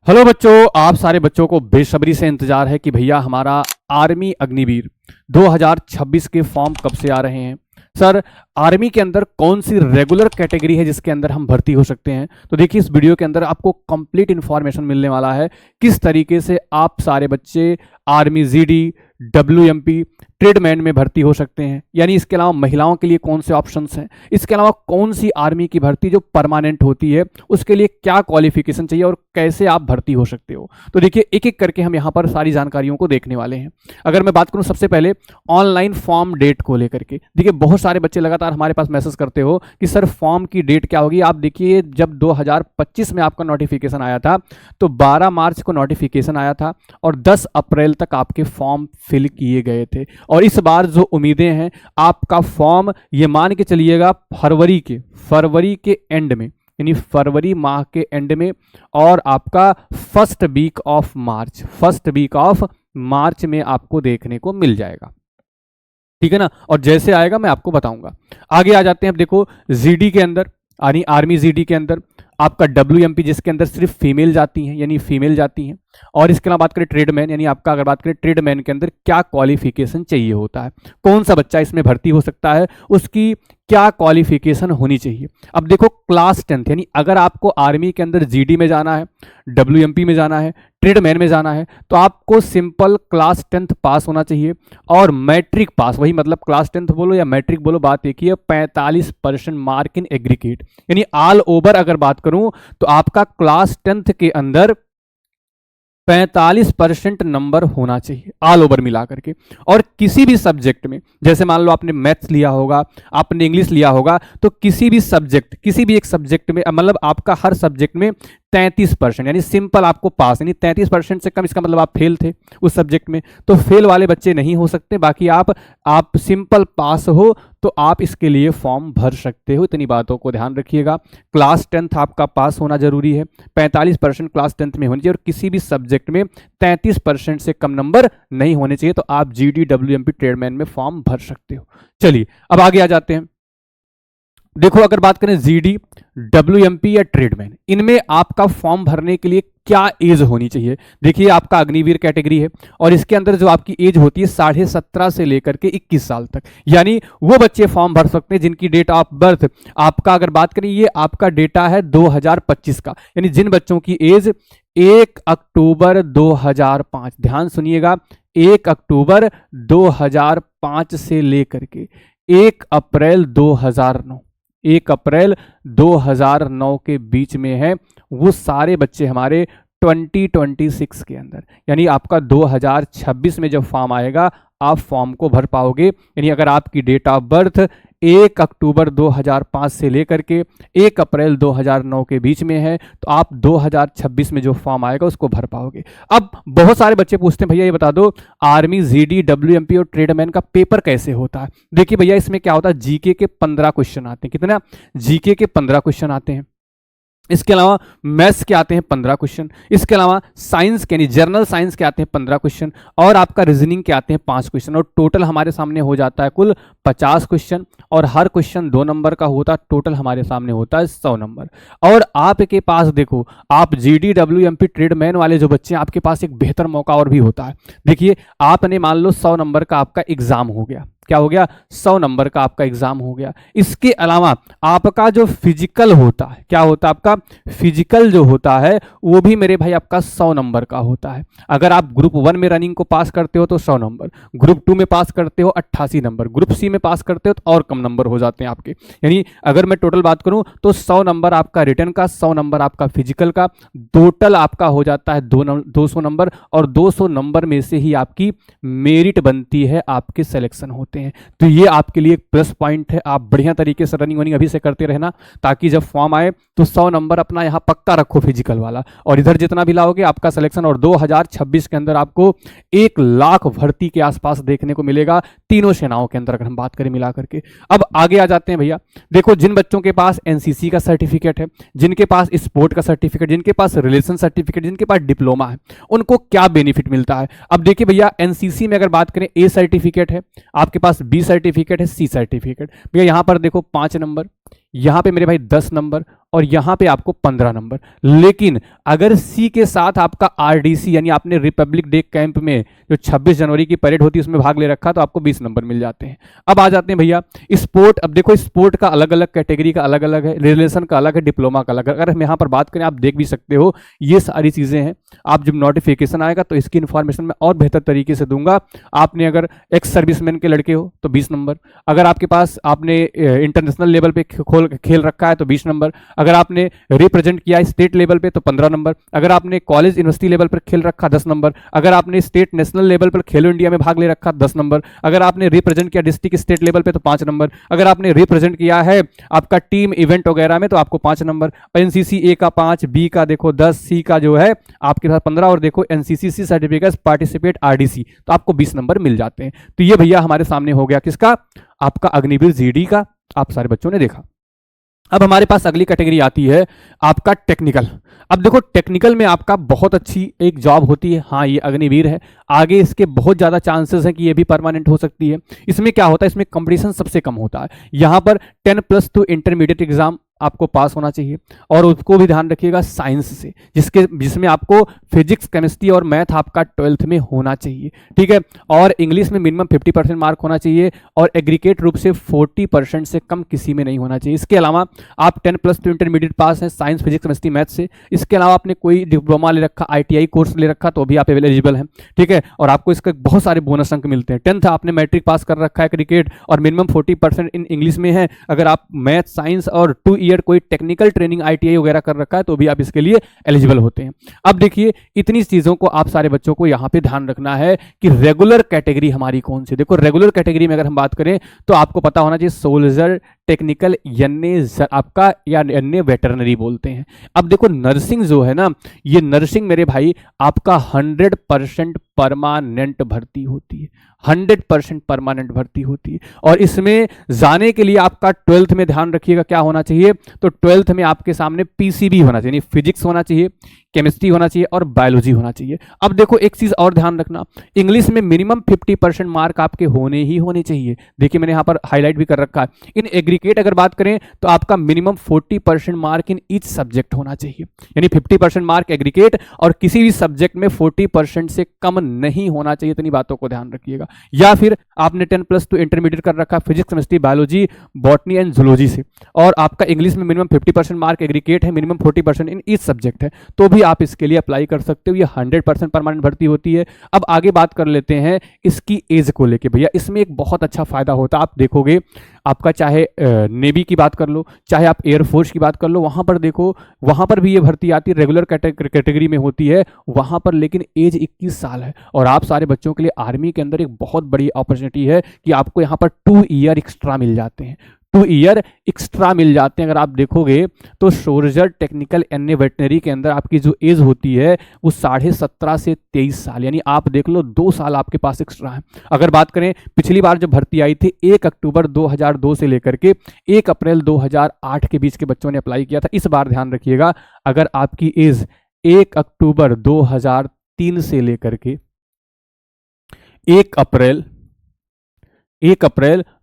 Hello बच्चों, आप सारे बच्चों को बेसब्री से इंतजार है कि भैया हमारा आर्मी अग्निवीर 2026 के फॉर्म कब से आ रहे हैं। सर, आर्मी के अंदर कौन सी रेगुलर कैटेगरी है जिसके अंदर हम भर्ती हो सकते हैं? तो देखिए, इस वीडियो के अंदर आपको कंप्लीट इन्फॉर्मेशन मिलने वाला है किस तरीके से आप सारे बच्चे आर्मी जीडी, डब्ल्यूएमपी, ट्रेडमैन में भर्ती हो सकते हैं। यानी इसके अलावा महिलाओं के लिए कौन से ऑप्शंस हैं, इसके अलावा कौन सी आर्मी की भर्ती जो परमानेंट होती है उसके लिए क्या क्वालिफिकेशन चाहिए और कैसे आप भर्ती हो सकते हो। तो देखिए, एक एक करके हम यहाँ पर सारी जानकारियों को देखने वाले हैं। अगर मैं बात करूँ सबसे पहले ऑनलाइन फॉर्म डेट को लेकर के, देखिए बहुत सारे बच्चे लगातार हमारे पास मैसेज करते हो कि सर फॉर्म की डेट क्या होगी। आप देखिए, जब 2025 में आपका नोटिफिकेशन आया था तो 12 मार्च को नोटिफिकेशन आया था और 10 अप्रैल तक आपके फॉर्म फिल किए गए थे। और इस बार जो उम्मीदें हैं, आपका फॉर्म ये मान के चलिएगा फरवरी के एंड में, यानी फरवरी माह के एंड में, और आपका फर्स्ट वीक ऑफ मार्च में आपको देखने को मिल जाएगा। ठीक है ना। और जैसे आएगा मैं आपको बताऊंगा। आगे आ जाते हैं। अब देखो, जीडी के अंदर, यानी आर्मी जीडी के अंदर आपका डब्ल्यूएमपी जिसके अंदर सिर्फ फीमेल जाती हैं, यानी फीमेल जाती हैं। और इसके अलावा बात करें ट्रेडमैन, यानी आपका अगर बात करें ट्रेडमैन के अंदर क्या क्वालिफिकेशन चाहिए होता है, कौन सा बच्चा इसमें भर्ती हो सकता है, उसकी क्या क्वालिफिकेशन होनी चाहिए। अब देखो, क्लास 10, यानी अगर आपको आर्मी के अंदर जीडी में जाना है, डब्ल्यूएमपी में जाना है, ट्रेडमैन में जाना है, तो आपको सिंपल क्लास 10 पास होना चाहिए और मैट्रिक पास, वही मतलब क्लास 10 बोलो या मैट्रिक बोलो, बात एक ही है, 45% मार्क इन एग्रीगेट। यानी ऑल ओवर अगर बात करूं तो आपका क्लास 10 के अंदर 45% नंबर होना चाहिए ऑल ओवर मिला करके। और किसी भी सब्जेक्ट में, जैसे मान लो आपने मैथ्स लिया होगा, आपने इंग्लिश लिया होगा, तो किसी भी एक सब्जेक्ट में, मतलब आपका हर सब्जेक्ट में 33%, यानी सिंपल आपको पास, यानी 33% से कम इसका मतलब आप फेल थे उस सब्जेक्ट में। तो फेल वाले बच्चे नहीं हो सकते, बाकी आप सिंपल पास हो तो आप इसके लिए फॉर्म भर सकते हो। इतनी बातों को ध्यान रखिएगा। क्लास 10 आपका पास होना जरूरी है, 45% क्लास 10 में होनी चाहिए, और किसी भी सब्जेक्ट में 33% से कम नंबर नहीं होने चाहिए, तो आप जीडी, डब्ल्यूएमपी, ट्रेडमैन में फॉर्म भर सकते हो। चलिए अब आगे आ जाते हैं। देखो, अगर बात करें जीडी, डब्ल्यूएमपी या ट्रेडमैन, इनमें आपका फॉर्म भरने के लिए क्या एज होनी चाहिए। देखिए, आपका अग्निवीर कैटेगरी है और इसके अंदर जो आपकी एज होती है 17.5 से लेकर के 21 साल तक, यानी वो बच्चे फॉर्म भर सकते हैं जिनकी डेट ऑफ बर्थ आपका, अगर बात करें, ये आपका डेटा है 2025 का, यानी जिन बच्चों की एज 1 अक्टूबर 2005, ध्यान सुनिएगा, 1 अक्टूबर 2005 से लेकर के 1 अप्रैल 2009 के बीच में है, वो सारे बच्चे हमारे 2026 के अंदर, यानी आपका 2026 में जब फॉर्म आएगा आप फॉर्म को भर पाओगे। यानी अगर आपकी डेट ऑफ बर्थ 1 अक्टूबर 2005 से लेकर के 1 अप्रैल 2009 के बीच में है तो आप 2026 में जो फॉर्म आएगा उसको भर पाओगे। अब बहुत सारे बच्चे पूछते हैं, भैया ये बता दो आर्मी, जीडी, डब्ल्यूएमपी और ट्रेडमैन का पेपर कैसे होता है। देखिए भैया, इसमें क्या होता है, जीके के 15 क्वेश्चन आते हैं। कितना? जीके के 15 क्वेश्चन आते हैं। इसके अलावा मैथ्स के आते हैं 15 क्वेश्चन। इसके अलावा साइंस के, यानी जनरल साइंस के आते हैं 15 क्वेश्चन, और आपका रीजनिंग के आते हैं 5 क्वेश्चन, और टोटल हमारे सामने हो जाता है कुल 50 क्वेश्चन, और हर क्वेश्चन 2 नंबर का होता है। टोटल हमारे सामने होता है 100 नंबर। और आपके पास देखो, आप जीडी, डब्ल्यूएमपी, ट्रेडमैन वाले जो बच्चे हैं, आपके पास एक बेहतर मौका और भी होता है। देखिए, आपने मान लो 100 नंबर का आपका एग्जाम हो गया, क्या हो गया, 100 नंबर का आपका एग्जाम हो गया। इसके अलावा आपका जो फिजिकल होता है, क्या होता है, आपका फिजिकल जो होता है वो भी मेरे भाई आपका 100 नंबर का होता है। अगर आप ग्रुप 1 में रनिंग को पास करते हो तो 100 नंबर, ग्रुप 2 में पास करते हो 88 नंबर, ग्रुप सी में पास करते हो तो और कम नंबर हो जाते हैं आपके। यानी अगर मैं टोटल बात करूं तो 100 नंबर आपका रिटर्न का, 100 नंबर आपका फिजिकल का, टोटल आपका हो जाता है 200 नंबर, और 200 नंबर में से ही आपकी मेरिट बनती है, आपके सिलेक्शन होते हैं। तो ये आपके लिए एक प्लस पॉइंट है। आप बढ़िया तरीके से रनिंग वनिंग अभी से करते रहना, ताकि जब फॉर्म आए तो 100 नंबर अपना यहाँ पक्का रखो फिजिकल वाला, और इधर जितना भी लाओगे आपका सिलेक्शन। और 2026 के अंदर आपको 1 लाख भर्ती के आसपास देखने को मिलेगा तीनों सेनाओं के अंदर, अगर हम बात करें मिला करके। अब आगे आ जाते हैं भैया। देखो, जिन बच्चों के पास एनसीसी का सर्टिफिकेट है, जिनके पास स्पोर्ट का सर्टिफिकेट, जिनके पास रिलेशन सर्टिफिकेट, जिनके पास डिप्लोमा है, उनको क्या बेनिफिट मिलता है। अब देखिए भैया, एनसीसी में अगर बात करें ए सर्टिफिकेट है आपके पास, बी सर्टिफिकेट है, सी सर्टिफिकेट। भैया यहाँ पर देखो 5 नंबर, यहाँ पे मेरे भाई 10 नंबर, और यहां पे आपको 15 नंबर। लेकिन अगर सी के साथ आपका आरडीसी यानी आपने रिपब्लिक डे कैंप में जो 26 जनवरी की परेड होती है उसमें भाग ले रखा तो आपको 20 नंबर मिल जाते हैं। अब आ जाते हैं भैया स्पोर्ट। अब देखो स्पोर्ट का अलग अलग कैटेगरी का अलग अलग है, रिलेशन का अलग है, डिप्लोमा का अलग है। अगर हम यहाँ पर बात करें आप देख भी सकते हो ये सारी चीजें हैं। आप जब नोटिफिकेशन आएगा तो इसकी इन्फॉर्मेशन मैं और बेहतर तरीके से दूंगा। आपने अगर एक्स सर्विसमैन के लड़के हो तो 20 नंबर, अगर आपके पास आपने इंटरनेशनल लेवल पे खेल रखा है तो 20 नंबर, अगर आपने रिप्रेजेंट किया स्टेट लेवल पे तो 15 नंबर, अगर आपने कॉलेज यूनिवर्सिटी लेवल पर खेल रखा 10 नंबर, अगर आपने स्टेट नेशनल लेवल पर खेलो इंडिया में भाग ले रखा 10 नंबर, अगर आपने रिप्रेजेंट किया डिस्ट्रिक्ट स्टेट लेवल पे तो 5 नंबर, अगर आपने रिप्रेजेंट किया है आपका टीम इवेंट वगैरह में तो आपको 5 नंबर, एनसीसी ए का 5, बी का देखो 10, सी का जो है आपके पास 15 और देखो NCC C certificate participate RDC तो आपको 20 नंबर मिल जाते हैं। तो ये भैया हमारे सामने हो गया किसका, आपका अग्निवीर जीडी का, आप सारे बच्चों ने देखा। अब हमारे पास अगली कैटेगरी आती है आपका टेक्निकल। अब देखो टेक्निकल में आपका बहुत अच्छी एक जॉब होती है। हाँ ये अग्निवीर है, आगे इसके बहुत ज़्यादा चांसेस हैं कि ये भी परमानेंट हो सकती है। इसमें क्या होता है, इसमें कंपटीशन सबसे कम होता है। यहाँ पर 10+2 इंटरमीडिएट एग्जाम आपको पास होना चाहिए और उसको भी ध्यान रखिएगा साइंस से, जिसमें आपको फिजिक्स केमिस्ट्री और मैथ आपका 12th में होना चाहिए, ठीक है। और इंग्लिश में मिनिमम 50% मार्क होना चाहिए और एग्रीगेट रूप से 40% से कम किसी में नहीं होना चाहिए। इसके अलावा आप 10+2 इंटरमीडिएट पास हैं साइंस फिजिक्स केमिस्ट्री मैथ से। इसके अलावा आपने कोई डिप्लोमा ले रखा, ITI कोर्स ले रखा तो भी आप एलिजिबल हैं, ठीक है। और आपको इसके बहुत सारे बोनस अंक मिलते हैं। 10th आपने मैट्रिक पास कर रखा है क्रिकेट और मिनिमम 40% इन इंग्लिश में है। अगर आप मैथ साइंस और 2 ईयर कोई टेक्निकल ट्रेनिंग ITI वगैरह कर रखा है तो भी आप इसके लिए एलिजिबल होते हैं। अब देखिए इतनी चीजों को आप सारे बच्चों को यहां पे ध्यान रखना है कि रेगुलर कैटेगरी हमारी कौन सी। देखो रेगुलर कैटेगरी में अगर हम बात करें तो आपको पता होना चाहिए सोल्जर, टेक्निकल, आपका या वेटरनरी बोलते हैं। अब देखो नर्सिंग जो है ना, ये नर्सिंग मेरे भाई आपका 100% परमानेंट भर्ती होती है, 100% परमानेंट भर्ती होती है। और इसमें जाने के लिए आपका 12th में ध्यान रखिएगा क्या होना चाहिए, तो 12th में आपके सामने PCB होना चाहिए, फिजिक्स होना चाहिए, केमिस्ट्री होना चाहिए और बायोलॉजी होना चाहिए। अब देखो एक चीज और ध्यान रखना, इंग्लिश में मिनिमम 50% मार्क आपके होने ही होने चाहिए। देखिए मैंने यहाँ पर हाईलाइट भी कर रखा है। इन एग्रीगेट अगर बात करें तो आपका minimum 40% mark in each subject होना चाहिए, यानी 50% मार्क एग्रीगेट और किसी भी सब्जेक्ट में 40% से कम नहीं होना चाहिए। इतनी बातों को ध्यान रखिएगा। या फिर आपने 10+2 इंटरमीडिएट कर रखा physics chemistry biology botany and zoology से और आपका इंग्लिश में मिनिमम 50% मार्क एग्रीगेट है, मिनिमम 40% इन ईच सब्जेक्ट है तो भी आप इसके लिए अप्लाई कर सकते हो। ये 100% परमानेंट भर्ती होती है। अब आगे बात कर लेते हैं इसकी एज को लेके। भैया इसमें एक बहुत अच्छा फायदा होता है, आप देखोगे आपका चाहे नेवी की बात कर लो, चाहे आप एयरफोर्स की बात कर लो, वहां पर देखो वहां पर भी ये भर्ती आती है, रेगुलर कैटेगरी में होती है वहां पर, लेकिन एज 21 साल है। और आप सारे बच्चों के लिए आर्मी के अंदर एक बहुत बड़ी अपॉर्चुनिटी है कि आपको यहाँ पर 2 ईयर एक्स्ट्रा मिल जाते हैं, 2 ईयर एक्स्ट्रा मिल जाते हैं। अगर आप देखोगे तो सोल्जर, टेक्निकल, वेटनरी के अंदर आपकी जो एज होती है वो 17.5 से 23 साल, यानी आप देख लो 2 साल आपके पास एक्स्ट्रा है। अगर बात करें पिछली बार जब भर्ती आई थी 1 अक्टूबर 2002 से लेकर के 1 अप्रैल 2008 के बीच के बच्चों ने अप्लाई किया था। इस बार ध्यान रखिएगा अगर आपकी एज 1 अक्टूबर 2003 से लेकर के 1 अप्रैल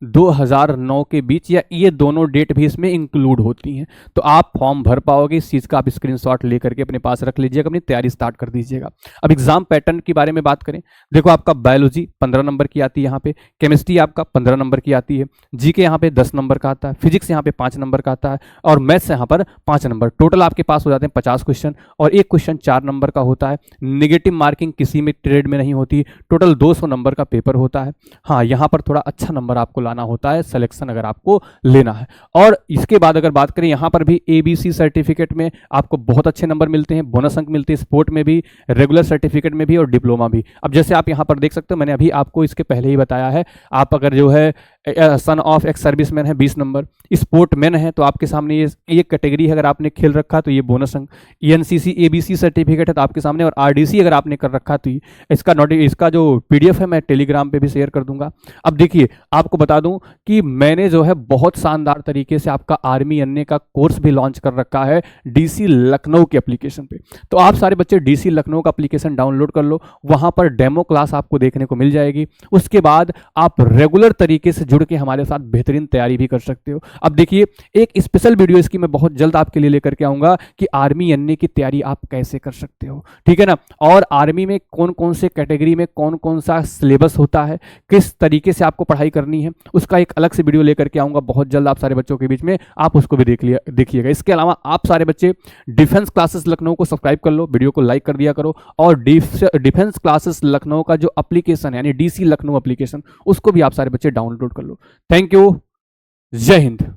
2009 के बीच या ये दोनों डेट भी इसमें इंक्लूड होती हैं तो आप फॉर्म भर पाओगे। इस चीज़ का आप स्क्रीनशॉट लेकर के अपने पास रख लीजिएगा, अपनी तैयारी स्टार्ट कर दीजिएगा। अब एग्जाम पैटर्न के बारे में बात करें, देखो आपका बायोलॉजी 15 नंबर की आती है, यहाँ पे केमिस्ट्री आपका 15 नंबर की आती है, जीके यहाँ पे 10 नंबर का आता है, फिजिक्स यहाँ पे 5 नंबर का आता है और मैथ्स यहाँ पर 5 नंबर। टोटल आपके पास हो जाते हैं 50 क्वेश्चन और एक क्वेश्चन 4 नंबर का होता है। नेगेटिव मार्किंग किसी में ट्रेड में नहीं होती, टोटल 200 नंबर का पेपर होता है। हाँ यहाँ पर थोड़ा अच्छा नंबर आपको लाना होता है सिलेक्शन अगर आपको लेना है। और इसके बाद अगर बात करें यहाँ पर भी ABC सर्टिफिकेट में आपको बहुत अच्छे नंबर मिलते हैं, बोनस अंक मिलते हैं, स्पोर्ट में भी, रेगुलर सर्टिफिकेट में भी और डिप्लोमा भी। अब जैसे आप यहाँ पर देख सकते हो, मैंने अभी आपको इसके पहले ही बताया है, आप अगर जो है सन ऑफ एक्स सर्विसमैन है 20 नंबर, स्पोर्ट मैन है तो आपके सामने ये कैटेगरी है, अगर आपने खेल रखा तो ये बोनस अंक, ENCC ABC सर्टिफिकेट है तो आपके सामने, और RDC अगर आपने कर रखा तो इसका जो PDF है मैं टेलीग्राम पे भी शेयर कर दूंगा। अब देखिए आपको बता दूं कि मैंने जो है बहुत शानदार तरीके से आपका आर्मी अन्य का कोर्स भी लॉन्च कर रखा है DC लखनऊ के एप्लीकेशन पे। तो आप सारे बच्चे DC लखनऊ का एप्लीकेशन डाउनलोड कर लो, वहां पर डेमो क्लास आपको देखने को मिल जाएगी। उसके बाद आप रेगुलर तरीके से जुड़ के हमारे साथ बेहतरीन तैयारी भी कर सकते हो। अब देखिए, एक स्पेशल वीडियो इसकी मैं बहुत जल्द आपके लिए लेकर के आऊँगा कि आर्मी एनए की तैयारी आप कैसे कर सकते हो, ठीक है ना। और आर्मी में कौन कौन से कैटेगरी में कौन कौन सा सिलेबस होता है, किस तरीके से आपको पढ़ाई करनी है, उसका एक अलग से वीडियो लेकर के आऊँगा बहुत जल्द आप सारे बच्चों के बीच में, आप उसको भी देखिएगा। इसके अलावा आप सारे बच्चे डिफेंस क्लासेस लखनऊ को सब्सक्राइब कर लो, वीडियो को लाइक कर दिया करो, और डिफेंस क्लासेस लखनऊ का जो एप्लीकेशन है यानी डीसी लखनऊ एप्लीकेशन, उसको भी आप सारे बच्चे डाउनलोड कर लो। थैंक यू, जय हिंद।